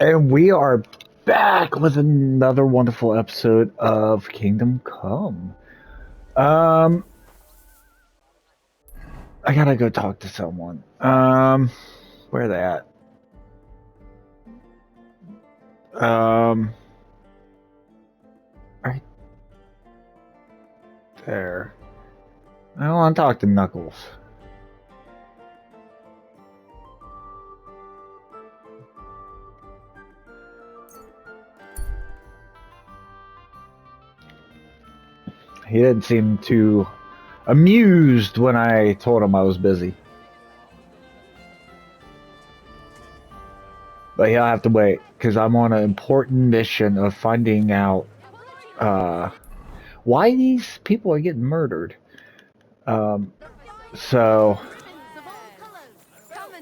And we are back with another wonderful episode of Kingdom Come. Um, I gotta go talk to someone. Where they at? Um, right there. I want to talk to Knuckles. He didn't seem too amused when I told him I was busy. But he'll have to wait, because I'm on an important mission of finding out uh, why these people are getting murdered. Um, so, From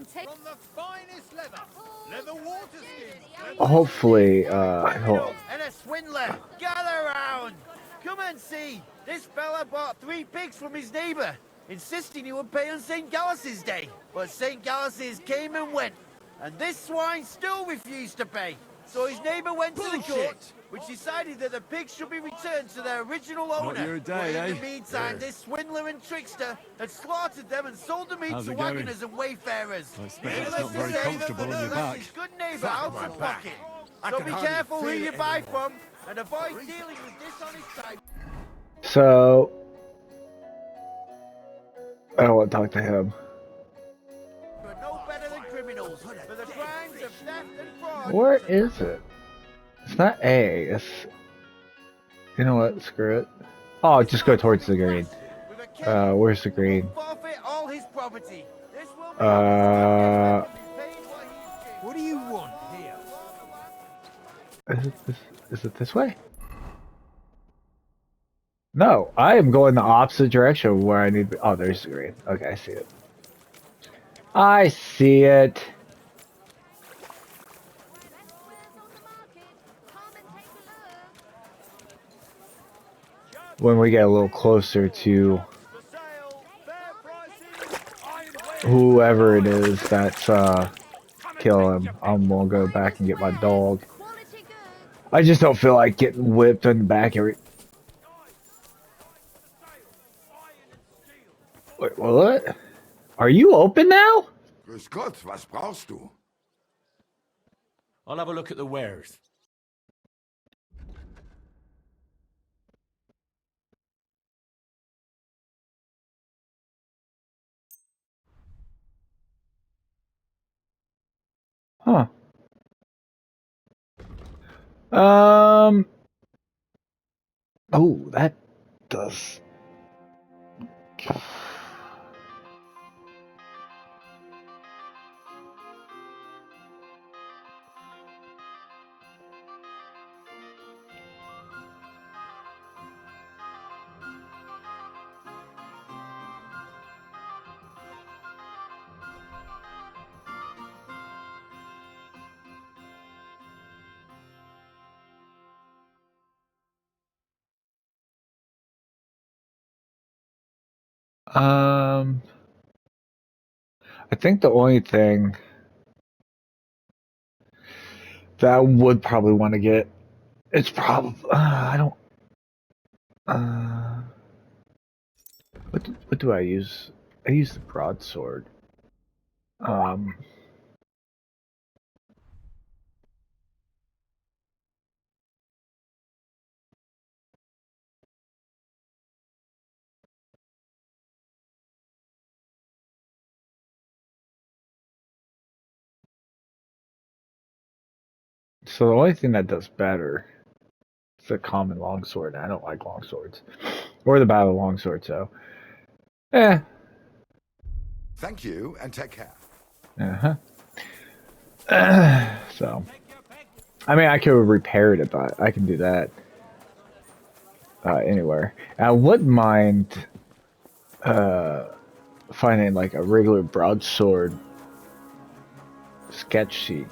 the finest leather water skins, hopefully, he'll... And a swindler! Gather round! Come and see! This fella bought 3 pigs from his neighbour, insisting he would pay on St. Gallus's Day. But St. Gallus's came and went, and this swine still refused to pay. So his neighbour went to the court, which decided that the pigs should be returned to their original owner. Not your day, but in eh? the meantime, this swindler and trickster had slaughtered them and sold the meat How's to it going? wagoners and wayfarers. I expect it's Needless not to very say, comfortable on your left back. his good neighbour Fuck out my of back. pocket. I So can be hardly careful who feel you it buy anymore. from, and avoid dealing with dishonest type. So, I don't want to talk to him. Are no better than criminals for the crimes of theft and fraud. Where is it? It's not A. It's... You know what? Screw it. Oh, just go towards the green. With a cane, Where's the green? forfeit all his property. This will be Uh... paid what he's due. What do you want here? Is it this way? No, I am going the opposite direction of where I need to be. Oh, there's the green. Okay, I see it. I see it. When we get a little closer to For sale, fair prices. whoever it is that's kill him, I'm gonna go back and get my dog. I just don't feel like getting whipped in the back every... Wait, what? Are you open now? Grüß Gott, was brauchst du? I'll have a look at the wares. Huh. Oh, that does... Um, I think the only thing that I would probably want to get, it's probably, I don't, uh, what do I use? I use the broadsword. Um, so the only thing that does better is the common longsword. I don't like longswords. Or the battle longsword, so. Eh. Thank you and take care. Uh-huh. So. I mean, I could repair it, but I can do that. Anywhere. I wouldn't mind, finding like a regular broadsword sketch sheet.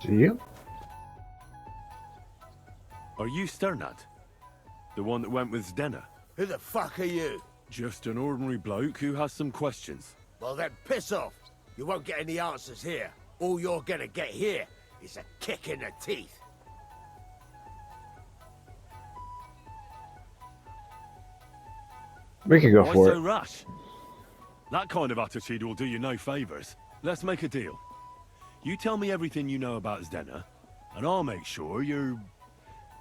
Yep. Are you Sternad? The one that went with Zdenna? Who the fuck are you? Just an ordinary bloke who has some questions. Well then, piss off. You won't get any answers here. All you're gonna get here is a kick in the teeth. We can go Why for so it. rash? That kind of attitude will do you no favors. Let's make a deal. You tell me everything you know about Zdenna, and I'll make sure you're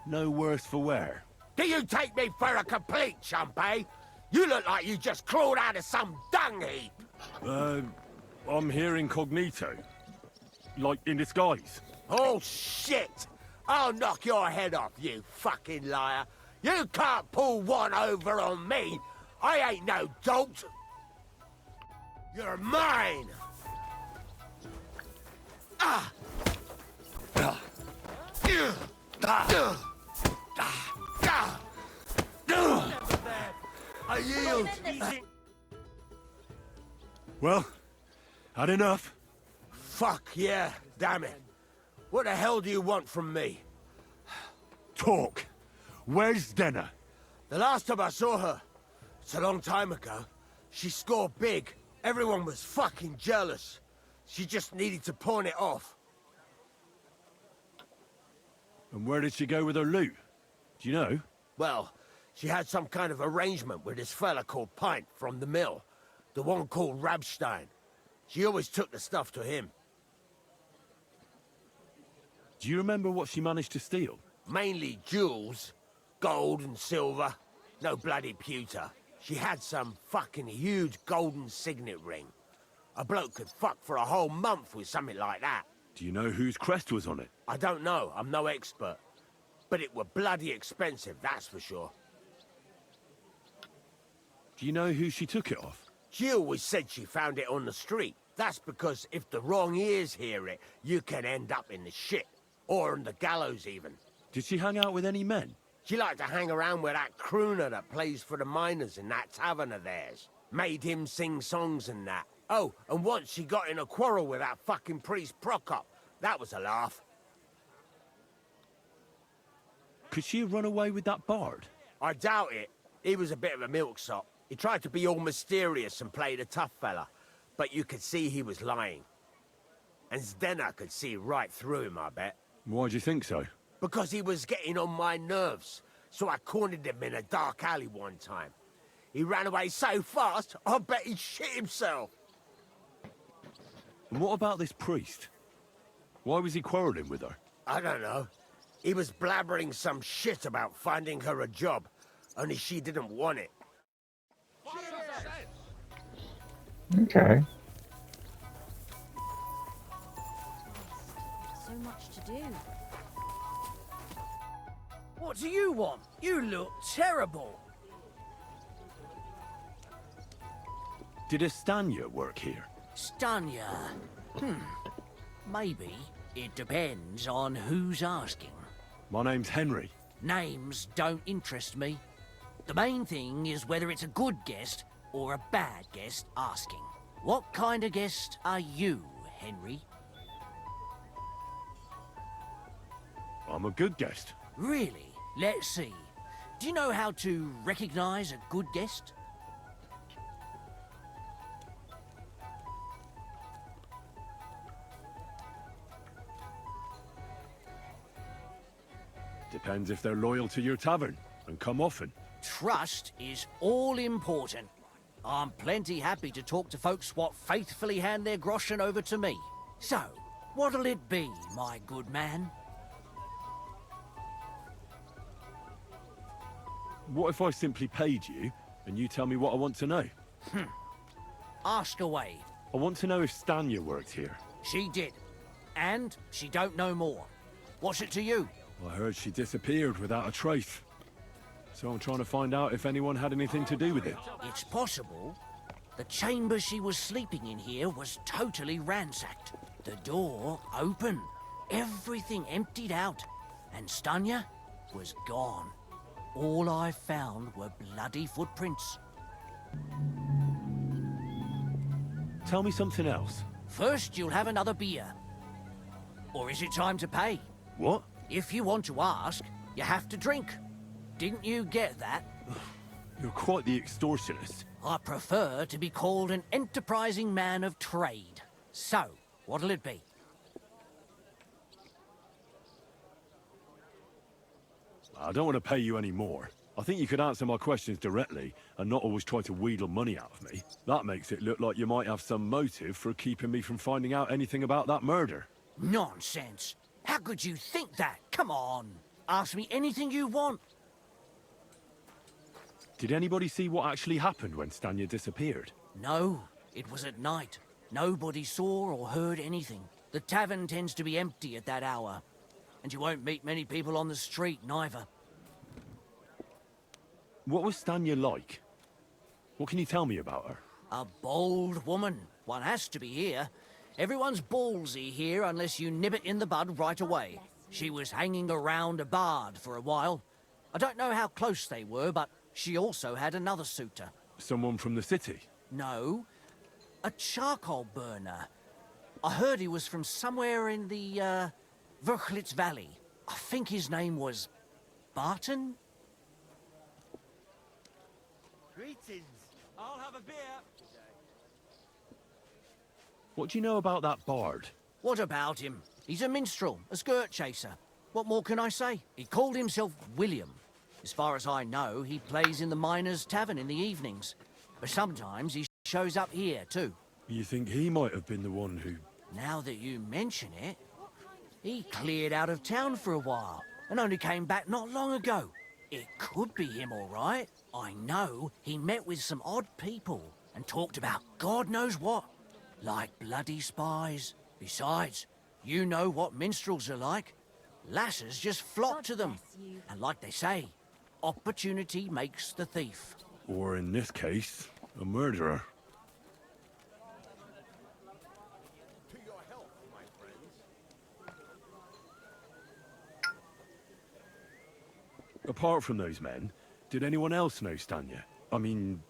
no worse for wear. Do you take me for a complete chump, eh? You look like you just crawled out of some dung heap. I'm here incognito. Like, in disguise. Oh, shit! I'll knock your head off, you fucking liar. You can't pull one over on me. I ain't no dolt. You're mine. Ah. I yield. Well, had enough. Fuck yeah, damn it. What the hell do you want from me? Talk. Where's Zdenna? The last time I saw her, it's a long time ago, she scored big. Everyone was fucking jealous. She just needed to pawn it off. And where did she go with her loot? Do you know? Well, she had some kind of arrangement with this fella called Pint from the mill. The one called Rabstein. She always took the stuff to him. Do you remember what she managed to steal? Mainly jewels. Gold and silver. No bloody pewter. She had some fucking huge golden signet ring. A bloke could fuck for a whole month with something like that. Do you know whose crest was on it? I don't know, I'm no expert. But it were bloody expensive, that's for sure. Do you know who she took it off? She always said she found it on the street. That's because if the wrong ears hear it, you can end up in the shit. Or on the gallows even. Did she hang out with any men? She liked to hang around with that crooner that plays for the miners in that tavern of theirs. Made him sing songs and that. Oh, and once she got in a quarrel with that fucking priest Prokop. That was a laugh. Could she have run away with that bard? I doubt it. He was a bit of a milksop. He tried to be all mysterious and played a tough fella. But you could see he was lying. And Zdenna could see right through him, I bet. Why do you think so? Because he was getting on my nerves. So I cornered him in a dark alley one time. He ran away so fast, I bet he shit himself. And what about this priest? Why was he quarreling with her? I don't know. He was blabbering some shit about finding her a job. Only she didn't want it. Okay. So much to do. What do you want? You look terrible. Did Estanya work here? Stanya. Maybe. It depends on who's asking. My name's Henry. Names don't interest me. The main thing is whether it's a good guest or a bad guest asking. What kind of guest are you, Henry? I'm a good guest. Really? Let's see. Do you know how to recognize a good guest? Depends if they're loyal to your tavern and come often. Trust is all important. I'm plenty happy to talk to folks what faithfully hand their groschen over to me. So, what'll it be, my good man? What if I simply paid you and you tell me what I want to know? Ask away. I want to know if Stanya worked here. She did. And she don't know more. What's it to you? I heard she disappeared without a trace. So I'm trying to find out if anyone had anything to do with it. It's possible. The chamber she was sleeping in here was totally ransacked. The door open. Everything emptied out. And Stanya was gone. All I found were bloody footprints. Tell me something else. First, you'll have another beer. Or is it time to pay? What? If you want to ask, you have to drink. Didn't you get that? You're quite the extortionist. I prefer to be called an enterprising man of trade. So, what'll it be? I don't want to pay you any more. I think you could answer my questions directly and not always try to wheedle money out of me. That makes it look like you might have some motive for keeping me from finding out anything about that murder. Nonsense. How could you think that? Come on. Ask me anything you want. Did anybody see what actually happened when Stanya disappeared? No, it was at night. Nobody saw or heard anything. The tavern tends to be empty at that hour. And you won't meet many people on the street, neither. What was Stanya like? What can you tell me about her? A bold woman. One has to be here. Everyone's ballsy here unless you nib it in the bud right away. She was hanging around a bard for a while. I don't know how close they were, but she also had another suitor. Someone from the city? No, a charcoal burner. I heard he was from somewhere in the, Verchlitz Valley. I think his name was Barton? Greetings. I'll have a beer. What do you know about that bard? What about him? He's a minstrel, a skirt chaser. What more can I say? He called himself William. As far as I know, he plays in the Miners' Tavern in the evenings. But sometimes he shows up here, too. You think he might have been the one who... Now that you mention it, he cleared out of town for a while and only came back not long ago. It could be him, all right. I know he met with some odd people and talked about God knows what, like bloody spies. Besides, you know what minstrels are like. Lasses just flock to them. And like they say, opportunity makes the thief. Or in this case, a murderer. To your health, my friends. Apart from those men, did anyone else know Stanya? I mean,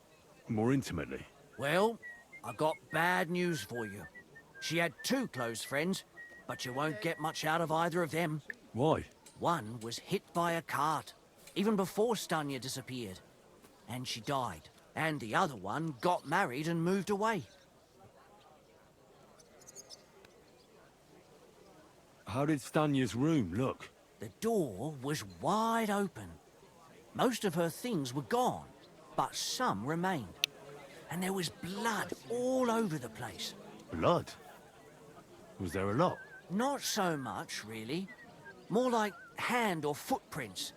more intimately. Well, I got bad news for you. She had two close friends, but you won't get much out of either of them. Why? One was hit by a cart, even before Stanya disappeared. And she died. And the other one got married and moved away. How did Stanya's room look? The door was wide open. Most of her things were gone, but some remained. And there was blood all over the place. Blood? Was there a lot? Not so much, really. More like hand or footprints.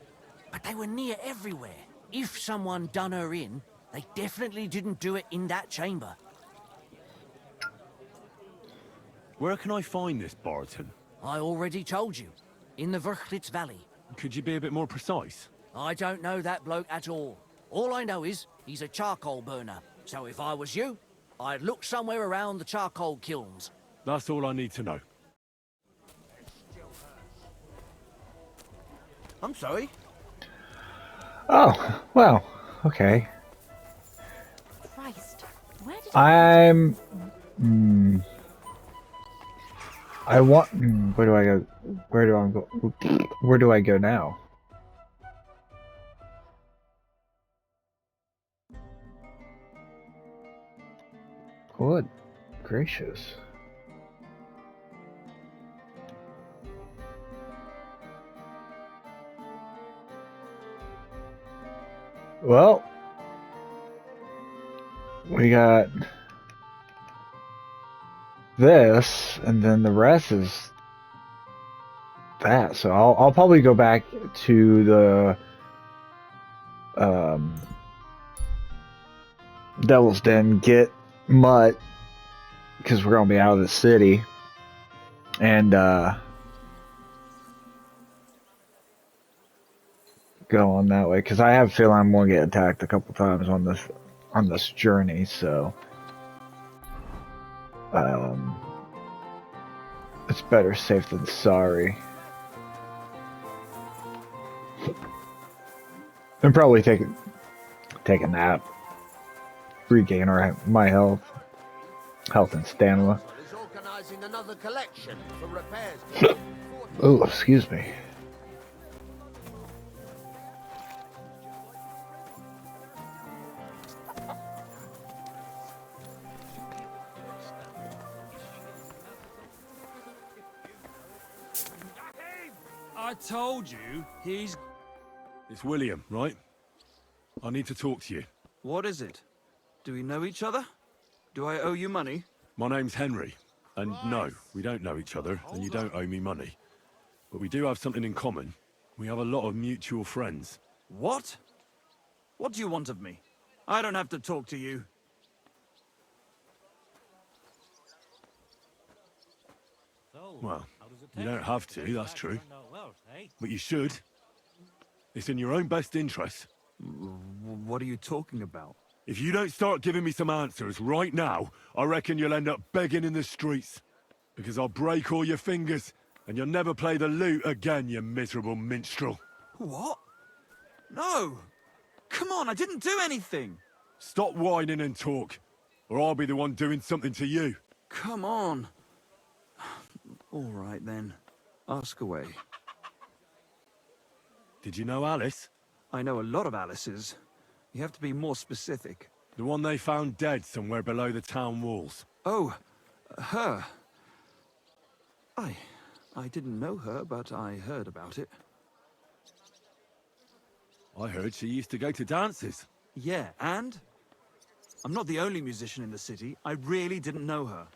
But they were near everywhere. If someone done her in, they definitely didn't do it in that chamber. Where can I find this Barton? I already told you. In the Verchlitz Valley. Could you be a bit more precise? I don't know that bloke at all. All I know is he's a charcoal burner. So if I was you, I'd look somewhere around the charcoal kilns. That's all I need to know. I'm sorry. Oh, well, okay. Christ, where did I'm... I want... where do I go? Where do I go? Where do I go now? Good gracious. Well, we got this, and then the rest is that. So I'll probably go back to the Devil's Den, get Mutt, because we're gonna be out of the city, and go on that way, because I have a feeling I'm gonna get attacked a couple times on this journey. So it's better safe than sorry. And probably take a nap, regain my health and stamina. Let's organize purchasing another collection for repairs. Oh, excuse me. I told you, he's... It's William, right? I need to talk to you. What is it? Do we know each other? Do I owe you money? My name's Henry. And no, we don't know each other, and you don't owe me money. But we do have something in common. We have a lot of mutual friends. What? What do you want of me? I don't have to talk to you. Well, you don't have to, that's true. But you should. It's in your own best interest. What are you talking about? If you don't start giving me some answers right now, I reckon you'll end up begging in the streets. Because I'll break all your fingers, and you'll never play the lute again, you miserable minstrel. What? No! Come on, I didn't do anything! Stop whining and talk, or I'll be the one doing something to you. Come on. All right, then. Ask away. Did you know Alice? I know a lot of Alice's. You have to be more specific. The one they found dead somewhere below the town walls. Oh, her. I didn't know her, but I heard about it. I heard she used to go to dances. Yeah, and? I'm not the only musician in the city. I really didn't know her.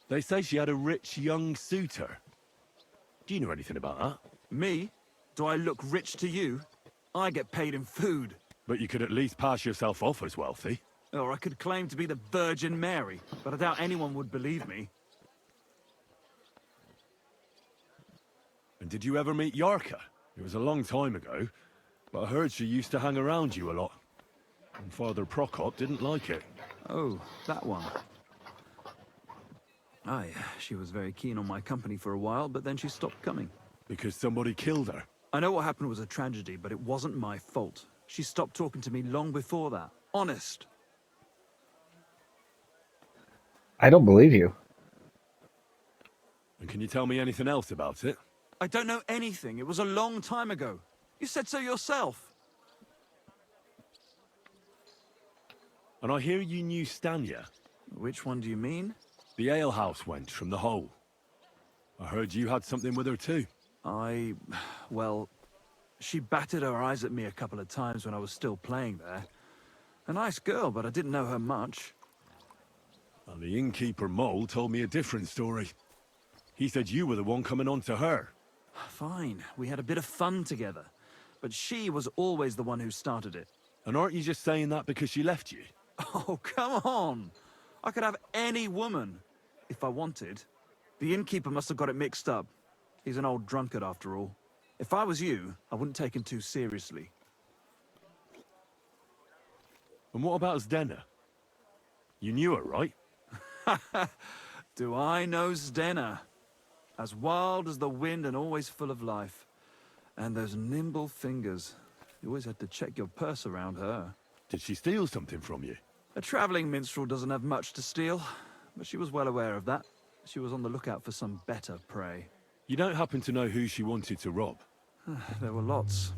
They say she had a rich young suitor. Do you know anything about that? Me? Do I look rich to you? I get paid in food. But you could at least pass yourself off as wealthy. Or I could claim to be the Virgin Mary, but I doubt anyone would believe me. And did you ever meet Yarka? It was a long time ago, but I heard she used to hang around you a lot. And Father Prokop didn't like it. Oh, that one. Aye, she was very keen on my company for a while, but then she stopped coming. Because somebody killed her. I know what happened was a tragedy, but it wasn't my fault. She stopped talking to me long before that. Honest. I don't believe you. And can you tell me anything else about it? I don't know anything. It was a long time ago. You said so yourself. And I hear you knew Stanya. Which one do you mean? The alehouse wench from the hole. I heard you had something with her too. Well, she batted her eyes at me a couple of times when I was still playing there. A nice girl, but I didn't know her much. And the innkeeper Mole told me a different story. He said you were the one coming on to her. Fine, we had a bit of fun together. But she was always the one who started it. And aren't you just saying that because she left you? Oh, come on! I could have any woman, if I wanted. The innkeeper must have got it mixed up. He's an old drunkard after all. If I was you, I wouldn't take him too seriously. And what about Zdena? You knew her, right? Do I know Zdena? As wild as the wind and always full of life. And those nimble fingers. You always had to check your purse around her. Did she steal something from you? A traveling minstrel doesn't have much to steal, but she was well aware of that. She was on the lookout for some better prey. You don't happen to know who she wanted to rob? There were lots.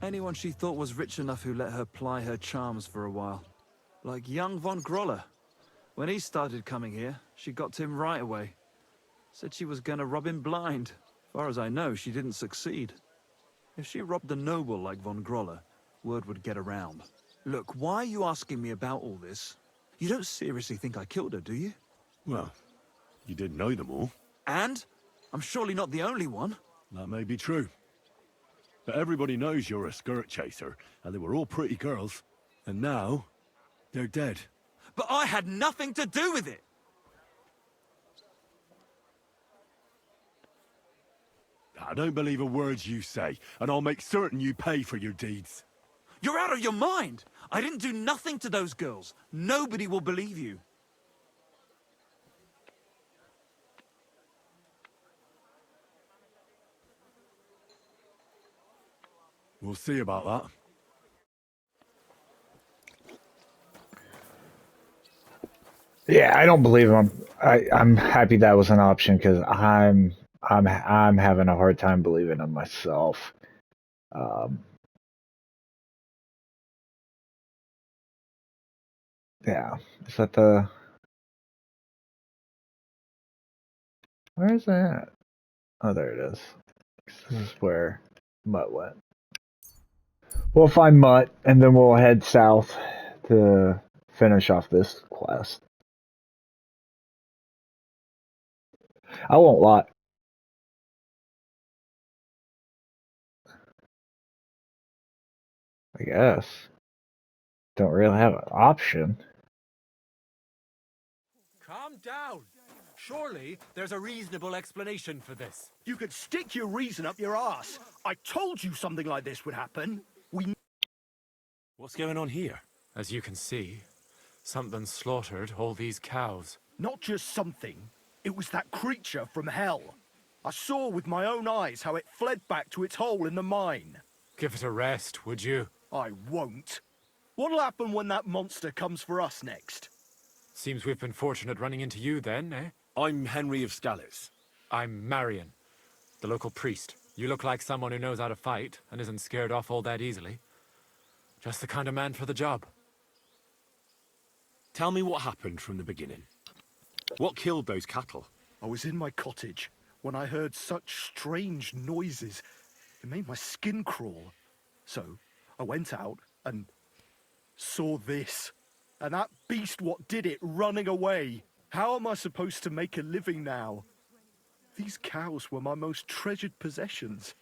Anyone she thought was rich enough who let her ply her charms for a while. Like young von Groller. When he started coming here, she got to him right away. Said she was gonna rob him blind. Far as I know, she didn't succeed. If she robbed a noble like von Groller, word would get around. Look, why are you asking me about all this? You don't seriously think I killed her, do you? Well, you did know them all. And? I'm surely not the only one. That may be true. But everybody knows you're a skirt chaser, and they were all pretty girls. And now, they're dead. But I had nothing to do with it! I don't believe a word you say, and I'll make certain you pay for your deeds. You're out of your mind! I didn't do nothing to those girls. Nobody will believe you. We'll see about that. Yeah, I don't believe him. I'm happy that was an option because I'm having a hard time believing in myself. Um, yeah, is that the? Where is that? Oh, there it is. This is where Mutt went. We'll find Mutt, and then we'll head south to finish off this quest. I won't lie. I guess don't really have an option. Calm down. Surely there's a reasonable explanation for this. You could stick your reason up your ass. I told you something like this would happen. What's going on here? As you can see, something slaughtered all these cows. Not just something. It was that creature from hell. I saw with my own eyes how it fled back to its hole in the mine. Give it a rest, would you? I won't. What'll happen when that monster comes for us next? Seems we've been fortunate running into you then, eh? I'm Henry of Scalitz. I'm Marion, the local priest. You look like someone who knows how to fight and isn't scared off all that easily. Just the kind of man for the job. Tell me what happened from the beginning. What killed those cattle? I was in my cottage when I heard such strange noises. It made my skin crawl. So I went out and saw this. And that beast what did it running away. How am I supposed to make a living now? These cows were my most treasured possessions.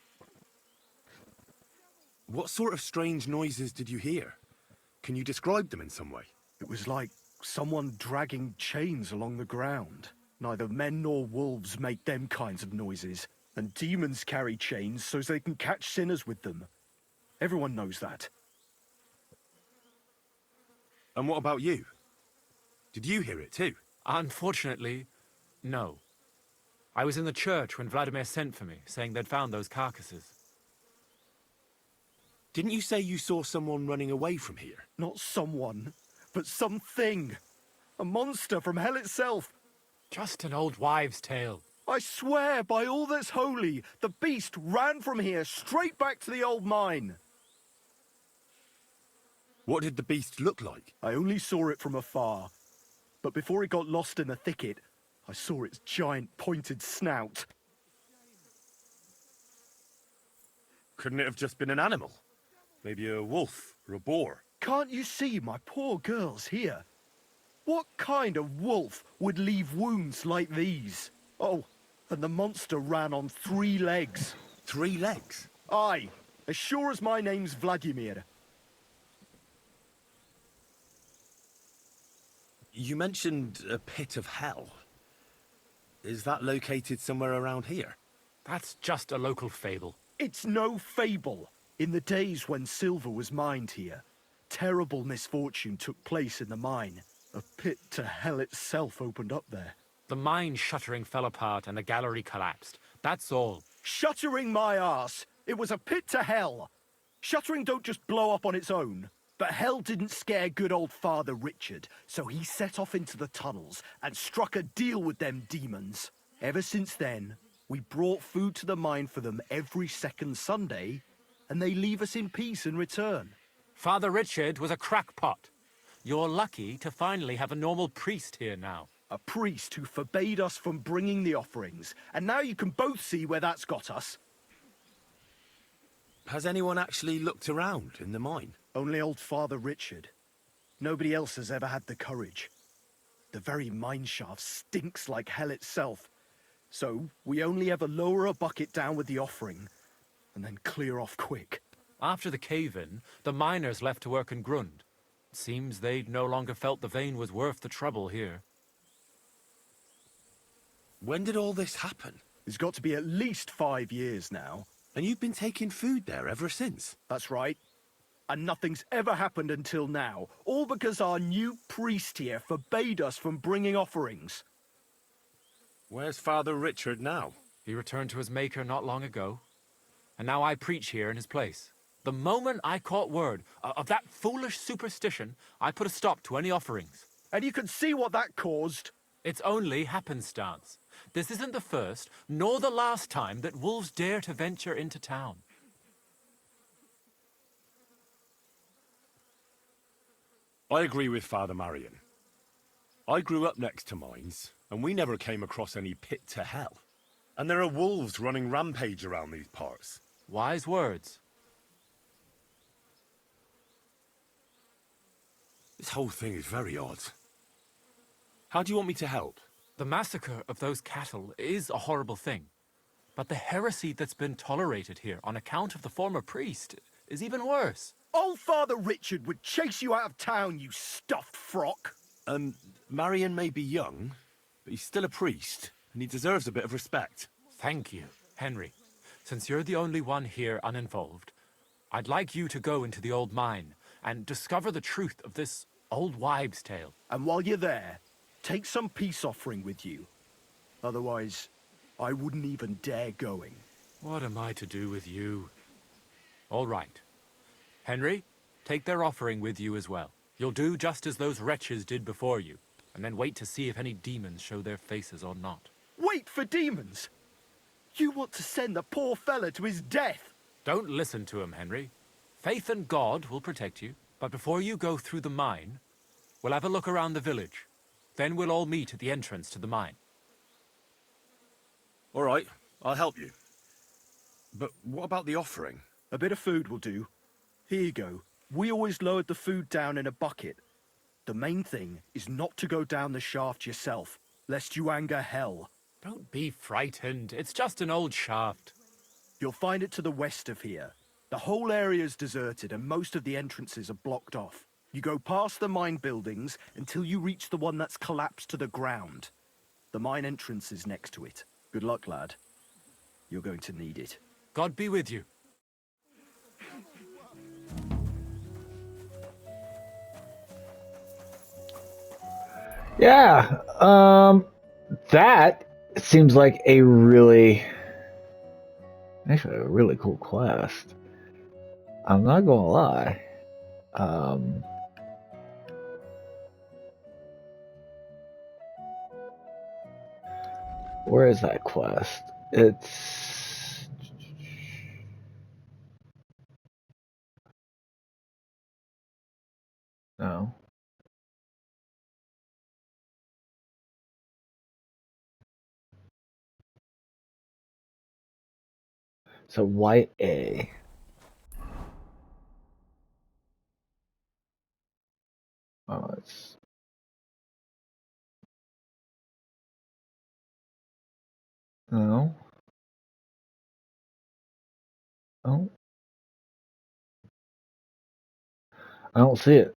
What sort of strange noises did you hear? Can you describe them in some way? It was like someone dragging chains along the ground. Neither men nor wolves make them kinds of noises. And demons carry chains so they can catch sinners with them. Everyone knows that. And what about you? Did you hear it too? Unfortunately, no. I was in the church when Vladimir sent for me, saying they'd found those carcasses. Didn't you say you saw someone running away from here? Not someone, but something. A monster from hell itself. Just an old wives' tale. I swear by all that's holy, the beast ran from here straight back to the old mine. What did the beast look like? I only saw it from afar. But before it got lost in the thicket, I saw its giant pointed snout. Couldn't it have just been an animal? Maybe a wolf or a boar? Can't you see my poor girls here? What kind of wolf would leave wounds like these? Oh, and the monster ran on 3 legs. 3 legs? Aye, as sure as my name's Vladimir. You mentioned a pit of hell. Is that located somewhere around here? That's just a local fable. It's no fable. In the days when silver was mined here, terrible misfortune took place in the mine. A pit to hell itself opened up there. The mine shuttering fell apart and the gallery collapsed. That's all. Shuttering my arse! It was a pit to hell! Shuttering don't just blow up on its own. But hell didn't scare good old Father Richard, so he set off into the tunnels and struck a deal with them demons. Ever since then, we brought food to the mine for them every second Sunday, and they leave us in peace in return. Father Richard was a crackpot. You're lucky to finally have a normal priest here now. A priest who forbade us from bringing the offerings, and now you can both see where that's got us. Has anyone actually looked around in the mine? Only old Father Richard. Nobody else has ever had the courage. The very mine shaft stinks like hell itself. So we only ever lower a bucket down with the offering, and then clear off quick. After the cave-in, the miners left to work in Grund. Seems they'd no longer felt the vein was worth the trouble here. When did all this happen? It's got to be at least 5 years now. And you've been taking food there ever since? That's right. And nothing's ever happened until now, all because our new priest here forbade us from bringing offerings. Where's Father Richard now? He returned to his maker not long ago, and now I preach here in his place. The moment I caught word of that foolish superstition, I put a stop to any offerings. And you can see what that caused. It's only happenstance. This isn't the first, nor the last time that wolves dare to venture into town. I agree with Father Marion. I grew up next to mines, and we never came across any pit to hell. And there are wolves running rampage around these parts. Wise words. This whole thing is very odd. How do you want me to help? The massacre of those cattle is a horrible thing. But the heresy that's been tolerated here on account of the former priest is even worse. Old Father Richard would chase you out of town, you stuffed frock. Marion may be young, but he's still a priest, and he deserves a bit of respect. Thank you, Henry. Since you're the only one here uninvolved, I'd like you to go into the old mine and discover the truth of this old wives' tale. And while you're there, take some peace offering with you. Otherwise, I wouldn't even dare going. What am I to do with you? All right. Henry, take their offering with you as well. You'll do just as those wretches did before you, and then wait to see if any demons show their faces or not. Wait for demons? You want to send the poor fella to his death? Don't listen to him, Henry. Faith in God will protect you, but before you go through the mine, we'll have a look around the village. Then we'll all meet at the entrance to the mine. All right, I'll help you. But what about the offering? A bit of food will do. Here you go. We always lowered the food down in a bucket. The main thing is not to go down the shaft yourself, lest you anger hell. Don't be frightened. It's just an old shaft. You'll find it to the west of here. The whole area's deserted and most of the entrances are blocked off. You go past the mine buildings until you reach the one that's collapsed to the ground. The mine entrance is next to it. Good luck, lad. You're going to need it. God be with you. Yeah, that seems like a really cool quest. I'm not gonna lie. Where is that quest? It's no. So white A. Oh, it's no. Oh, I don't see it.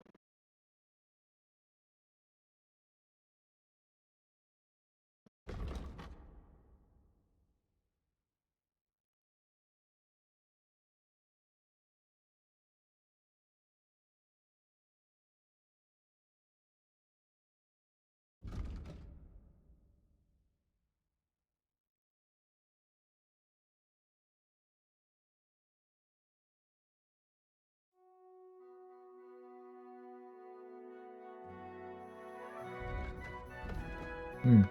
Hmm.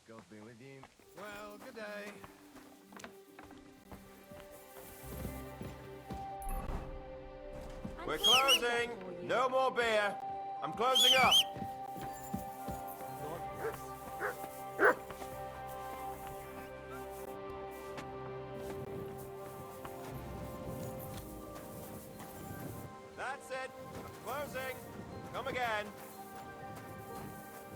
God be with you. Well, good day. We're closing. No more beer. I'm closing up. That's it. I'm closing. Come again.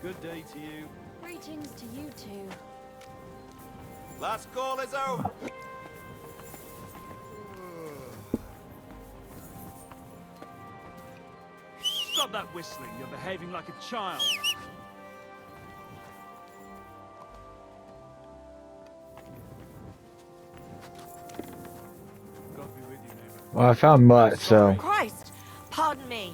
Good day to you. Greetings to you two. Last call is over. Stop that whistling. You're behaving like a child. God be with you, neighbor. Well, I found Mutt, so Christ! Pardon me.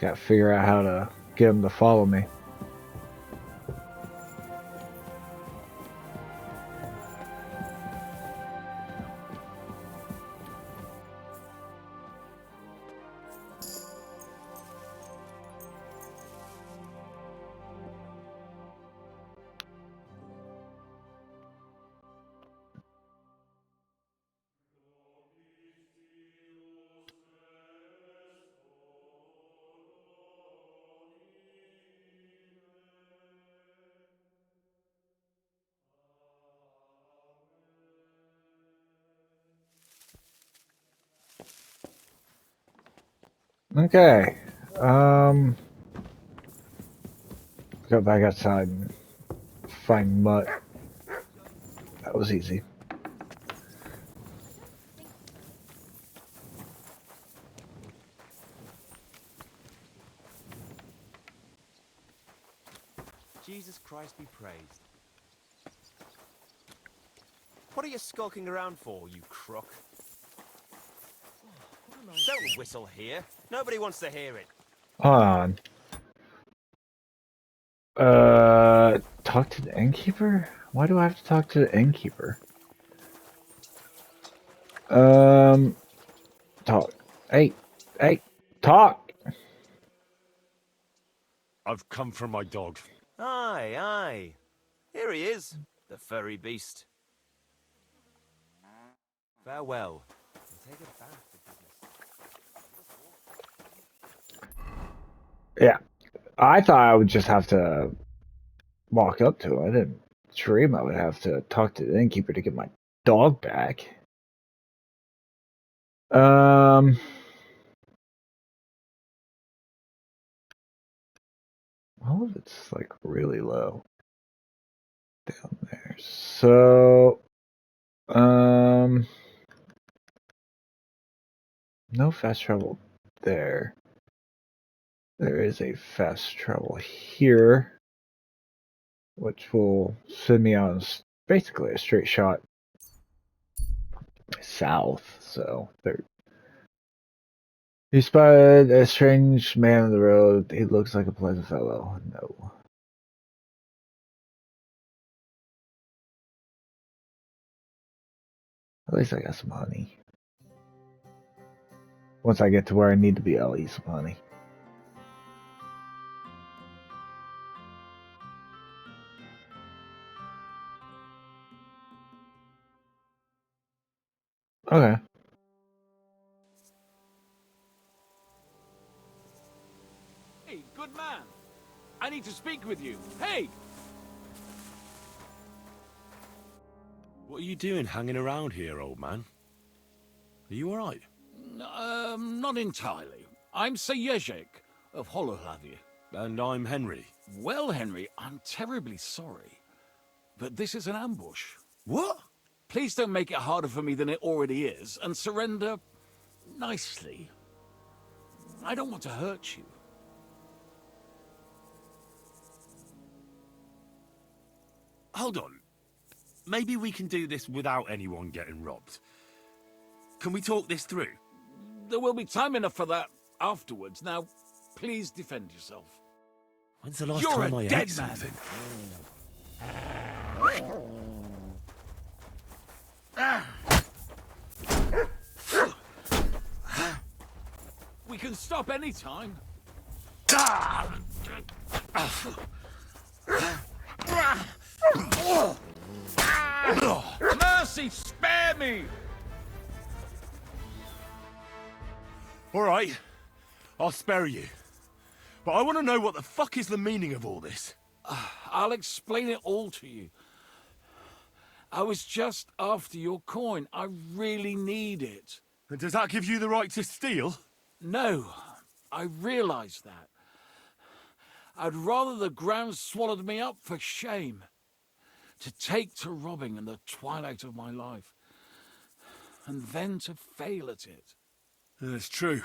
just gotta figure out how to get him to follow me. Okay. Go back outside and find Mutt. That was easy. Jesus Christ be praised. What are you skulking around for, you crook? Don't whistle here. Nobody wants to hear it. Hold on. Talk to the innkeeper? Why do I have to talk to the innkeeper? Talk. Hey, talk! I've come for my dog. Aye, aye. Here he is, the furry beast. Farewell. And take a bath for goodness. Yeah. I thought I would just have to walk up to him. I didn't dream I would have to talk to the innkeeper to get my dog back. All of it's like really low down there. So, no fast travel there. There is a fast travel here, which will send me on basically a straight shot south. So there. He spotted a strange man on the road. He looks like a pleasant fellow. No. At least I got some honey. Once I get to where I need to be, I'll eat some honey. Okay. Hey, good man. I need to speak with you. Hey! What are you doing hanging around here, old man? Are you alright? Not entirely. I'm Sir Ježek of Holohlavie. And I'm Henry. Well, Henry, I'm terribly sorry, but this is an ambush. What? Please don't make it harder for me than it already is, and surrender nicely. I don't want to hurt you. Hold on. Maybe we can do this without anyone getting robbed. Can we talk this through? There will be time enough for that afterwards. Now, please defend yourself. When's the last You're time a I dead ate man. something? We can stop any time. Mercy, spare me! Alright. I'll spare you. But I want to know what the fuck is the meaning of all this. I'll explain it all to you. I was just after your coin. I really need it. And does that give you the right to steal? No, I realize that. I'd rather the ground swallowed me up for shame. To take to robbing in the twilight of my life. And then to fail at it. It's true.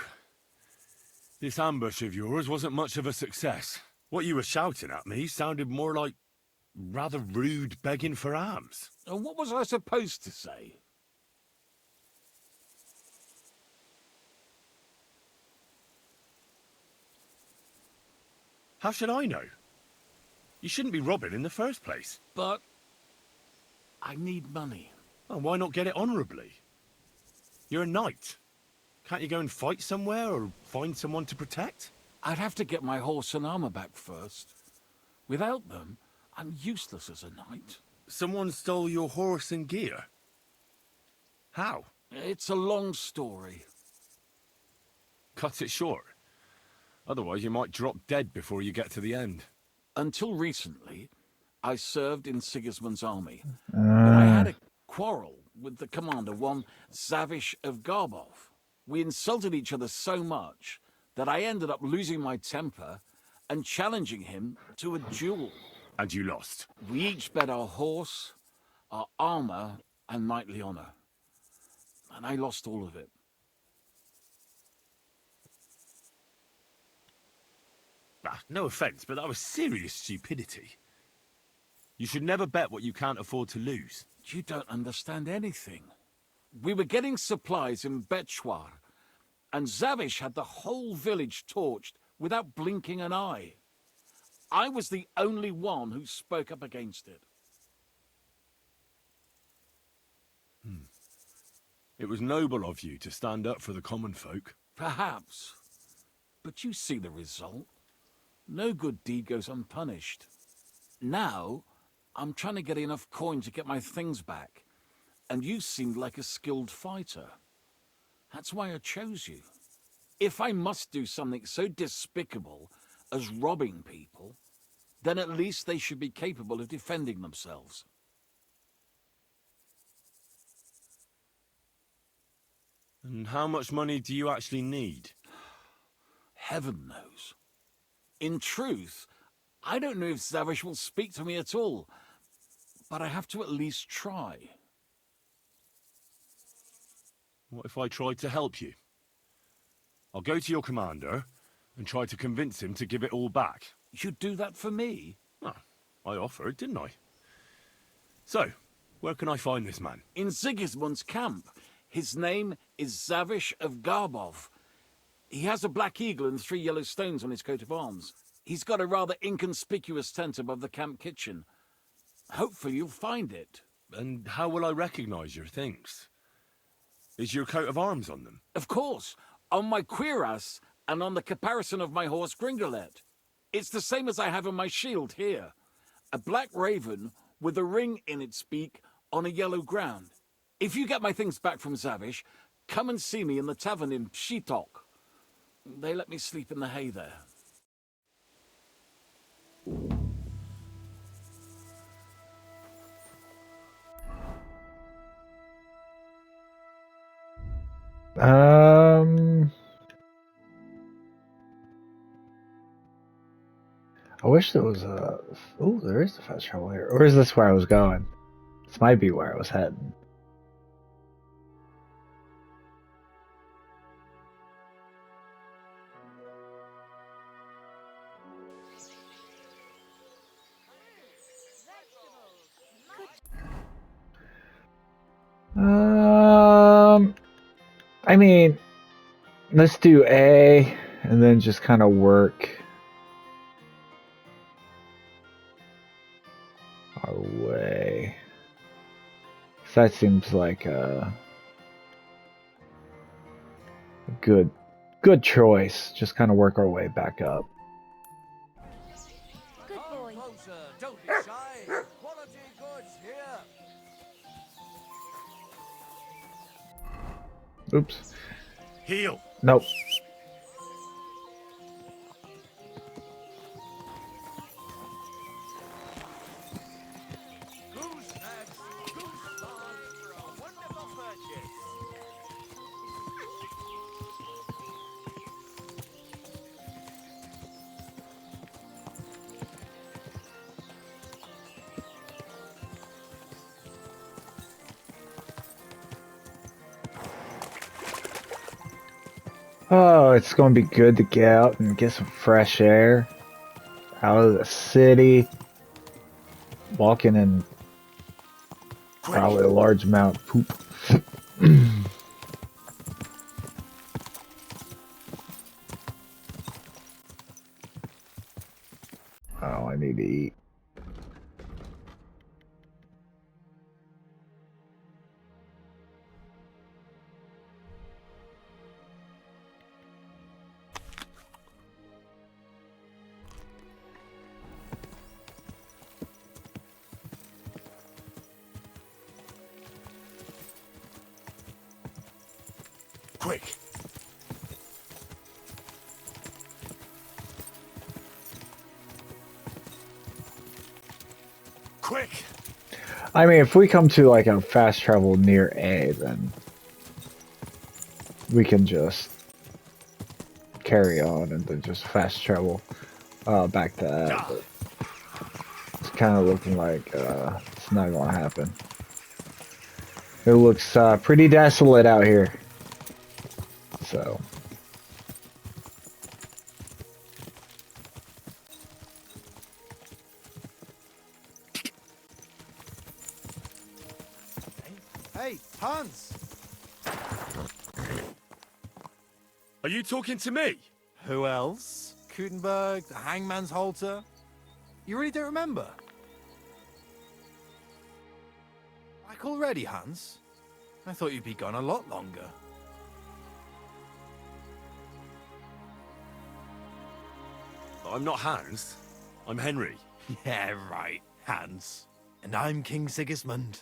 This ambush of yours wasn't much of a success. What you were shouting at me sounded more like rather rude begging for alms. And what was I supposed to say? How should I know? You shouldn't be robbing in the first place. But I need money. Well, why not get it honourably? You're a knight. Can't you go and fight somewhere or find someone to protect? I'd have to get my horse and armor back first. Without them, I'm useless as a knight. Someone stole your horse and gear. How? It's a long story. Cut it short. Otherwise you might drop dead before you get to the end. Until recently, I served in Sigismund's army. But I had a quarrel with the commander, one Zavish of Garbov. We insulted each other so much that I ended up losing my temper and challenging him to a duel. And you lost. We each bet our horse, our armor, and knightly honor. And I lost all of it. No offence, but that was serious stupidity. You should never bet what you can't afford to lose. You don't understand anything. We were getting supplies in Betchwar, and Zavish had the whole village torched without blinking an eye. I was the only one who spoke up against it. It was noble of you to stand up for the common folk. Perhaps. But you see the result. No good deed goes unpunished. Now, I'm trying to get enough coin to get my things back, and you seemed like a skilled fighter. That's why I chose you. If I must do something so despicable as robbing people, then at least they should be capable of defending themselves. And how much money do you actually need? Heaven knows. In truth, I don't know if Zavish will speak to me at all, but I have to at least try. What if I tried to help you? I'll go to your commander and try to convince him to give it all back. You'd do that for me? Well, I offered, didn't I? So, where can I find this man? In Sigismund's camp. His name is Zavish of Garbov. He has a black eagle and 3 yellow stones on his coat of arms. He's got a rather inconspicuous tent above the camp kitchen. Hopefully you'll find it. And how will I recognize your things? Is your coat of arms on them? Of course, on my cuirass and on the caparison of my horse Gringolet. It's the same as I have on my shield here. A black raven with a ring in its beak on a yellow ground. If you get my things back from Zavish, come and see me in the tavern in Pshitok. They let me sleep in the hay there. I wish there was a... Oh, there is a fast travel here. Or is this where I was going? This might be where I was heading. I mean, let's do A and then just kind of work our way. So that seems like a good choice. Just kind of work our way back up. Good boy. Closer, don't be shy. Quality goods here. Oops. Heal! Nope. Goose snacks, goose sauce for a wonderful purchase. Oh, it's going to be good to get out and get some fresh air out of the city. Walking in probably a large amount of poop. Oh, I need to eat. Quick! Quick! I mean, if we come to like a fast travel near A, then we can just carry on and then just fast travel back to that. But it's kind of looking like it's not going to happen. It looks pretty desolate out here. So. Hey, Hans! Are you talking to me? Who else? Gutenberg, the Hangman's Halter? You really don't remember? Back already, Hans? I thought you'd be gone a lot longer. I'm not Hans. I'm Henry. Yeah, right, Hans. And I'm King Sigismund.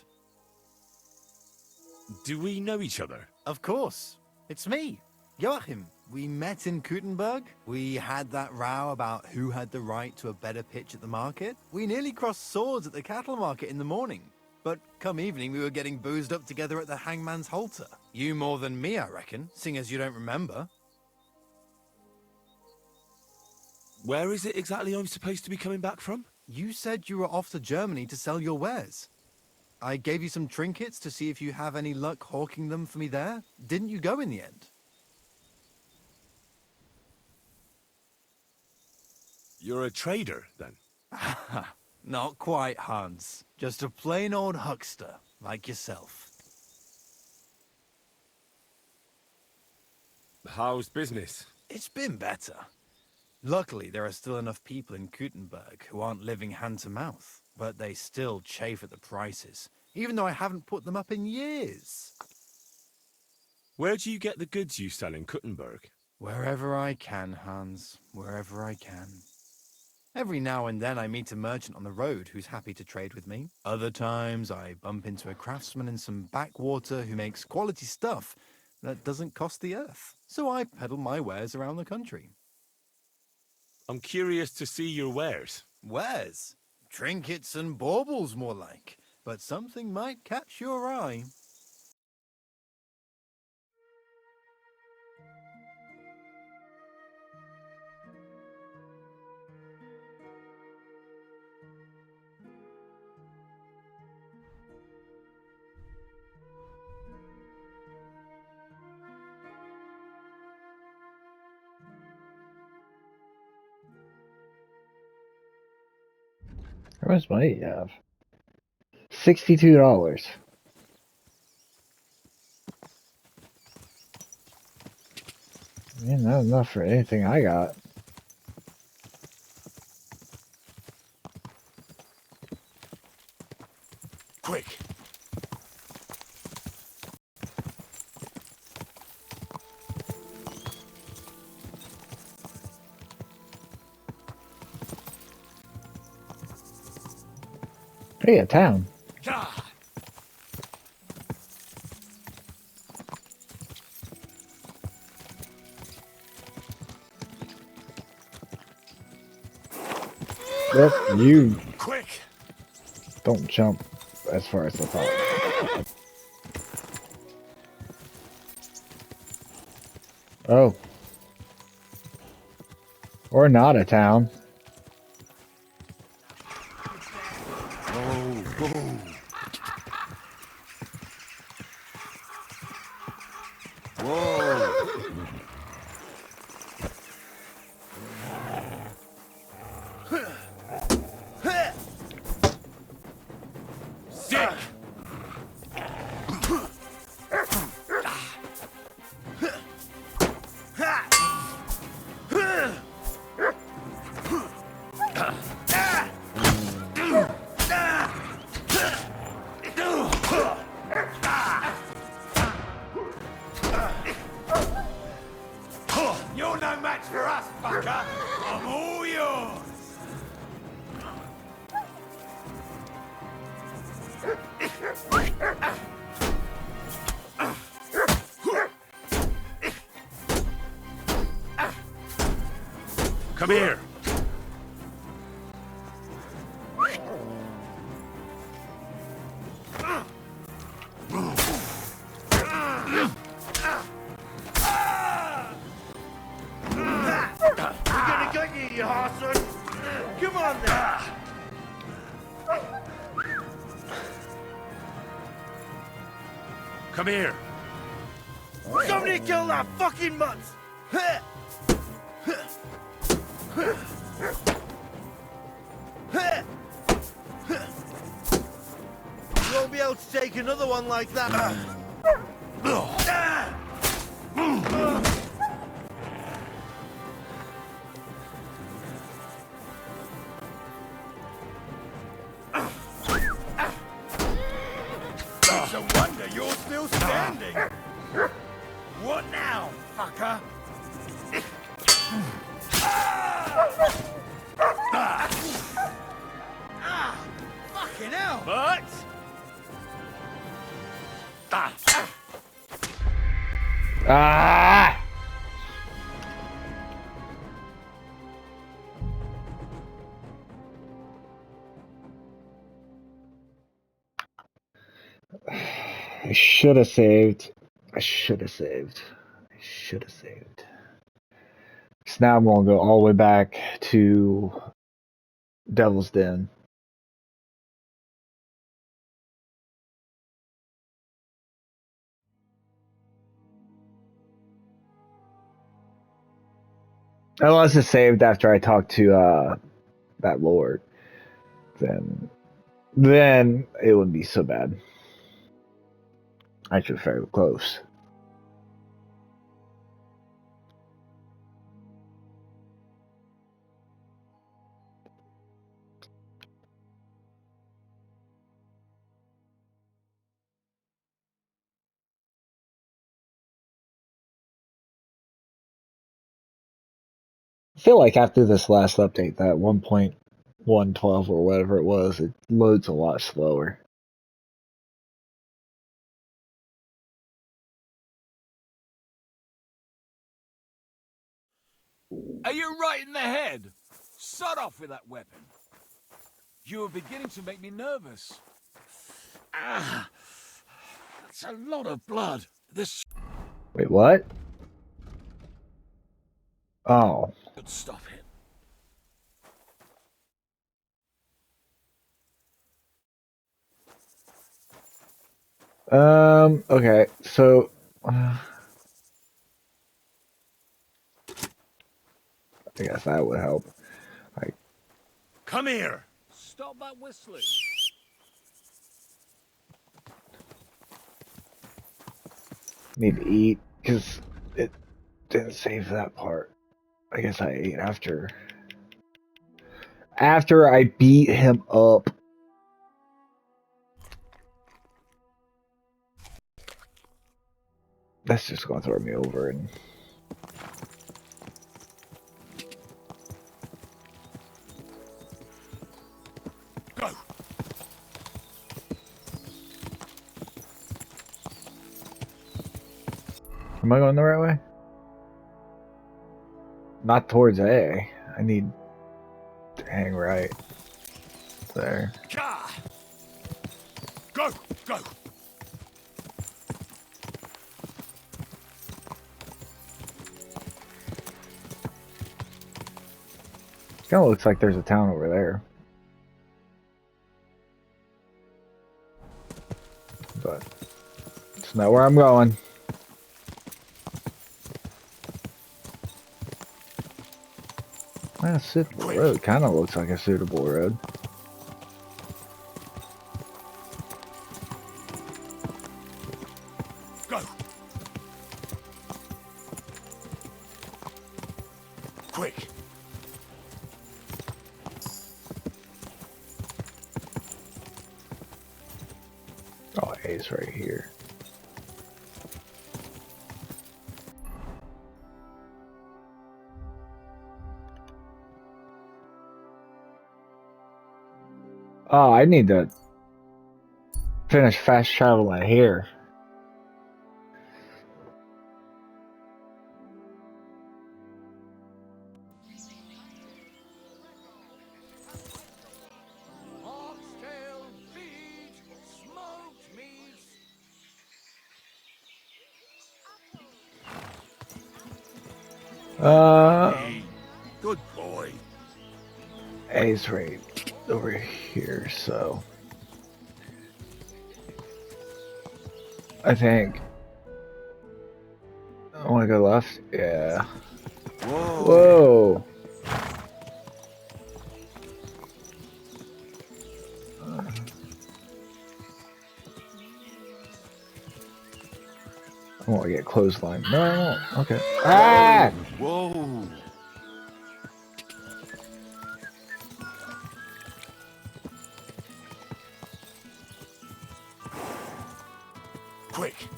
Do we know each other? Of course. It's me, Joachim. We met in Gutenberg. We had that row about who had the right to a better pitch at the market. We nearly crossed swords at the cattle market in the morning. But come evening, we were getting boozed up together at the Hangman's Halter. You more than me, I reckon, seeing as you don't remember. Where is it exactly I'm supposed to be coming back from? You said you were off to Germany to sell your wares. I gave you some trinkets to see if you have any luck hawking them for me there. Didn't you go in the end? You're a trader, then? Not quite, Hans. Just a plain old huckster, like yourself. How's business? It's been better. Luckily, there are still enough people in Gutenberg who aren't living hand to mouth, but they still chafe at the prices, even though I haven't put them up in years. Where do you get the goods you sell in Kuttenberg? Wherever I can, Hans. Wherever I can. Every now and then I meet a merchant on the road who's happy to trade with me. Other times I bump into a craftsman in some backwater who makes quality stuff that doesn't cost the earth. So I peddle my wares around the country. I'm curious to see your wares. Wares? Trinkets and baubles, more like. But something might catch your eye. How much money do you have? $62. Man, not enough for anything I got. Quick! Hey, a town. Ah! Yep, you Quick! don't jump as far as the top. Oh. Or not a town. I'm all yours. Come here. We're gonna get you, you horse. Come on then. Come here. Somebody kill that fucking mutt. You won't be able to take another one like that. It's a wonder you're still standing. What now, fucker? Fucking hell! But Ah! I should have saved. I should have saved. I should have saved. So now I'm going to go all the way back to Devil's Den. Unless it's saved after I talk to that lord, then it wouldn't be so bad. Actually, fairly close. I feel like after this last update, that 1.112 or whatever it was, it loads a lot slower. Are you right in the head? Sod off with that weapon. You were beginning to make me nervous. Ah, that's a lot of blood. This Wait, what? Oh. should stop it. Okay, so I guess that would help. come here. Stop that whistling. Need to eat because it didn't save that part. I guess I ate after I beat him up. That's just gonna throw me over and Go. am I going the right way? Not towards A. I need to hang right there. Go. Go. Kind of looks like there's a town over there. But it's not where I'm going. A suitable road. Kind of looks like a suitable road. Go. Quick. Oh, A's right here. Oh, I need to finish fast traveling here. Oxtail, feet, smoked meats. Good boy. A's right over here, so I think I want to go left. Yeah. Whoa. I want to get clothesline. No, I won't. Okay. Ah! Whoa. Quick.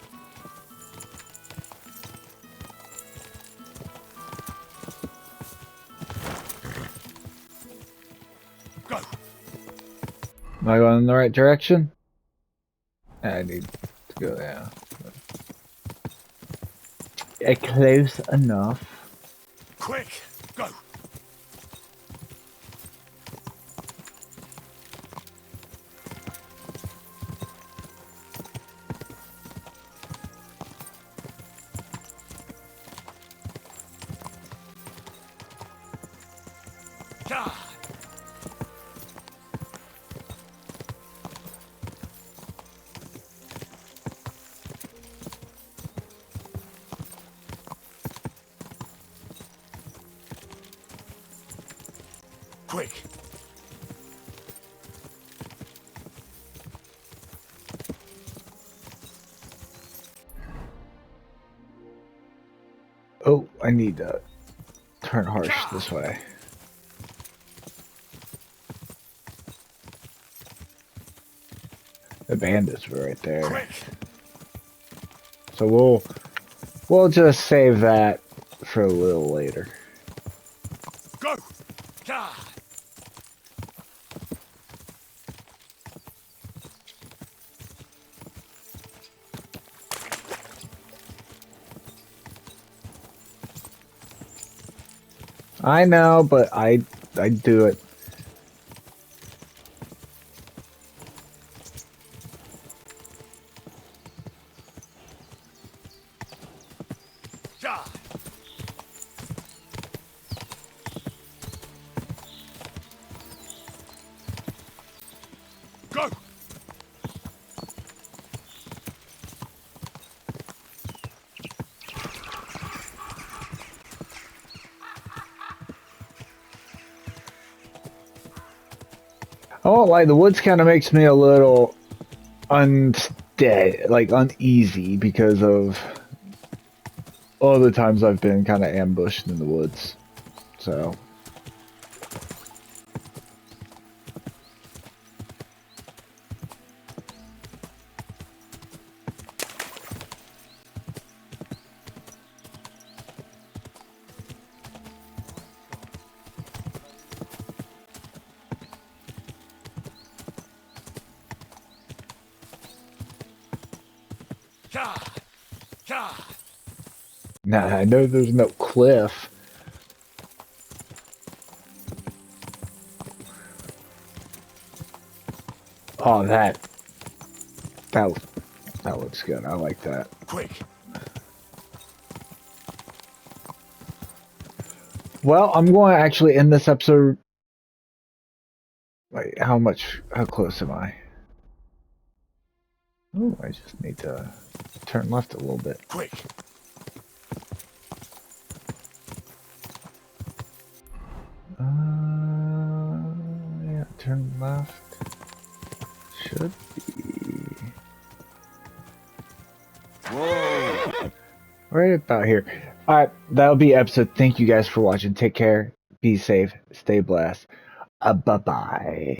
Go. Am I going in the right direction? I need to go there. Yeah, close enough. Quick. Go. God. Quick. Oh, I need to turn harsh this way. The bandits were right there. Quick. So we'll just save that for a little later. Go. God. I know, but I do it. God. Go. I won't lie, the woods kind of makes me a little unsteady, like uneasy, because of all the times I've been kind of ambushed in the woods. So. God. God. Nah, I know there's no cliff. Oh, that looks good. I like that. Quick. Well, I'm going to actually end this episode. Wait, how close am I? Oh, I just need to turn left a little bit. Quick. Yeah, turn left. Should be. Whoa. Right about here. Alright, that'll be episode. Thank you guys for watching. Take care. Be safe. Stay blessed. Bye-bye.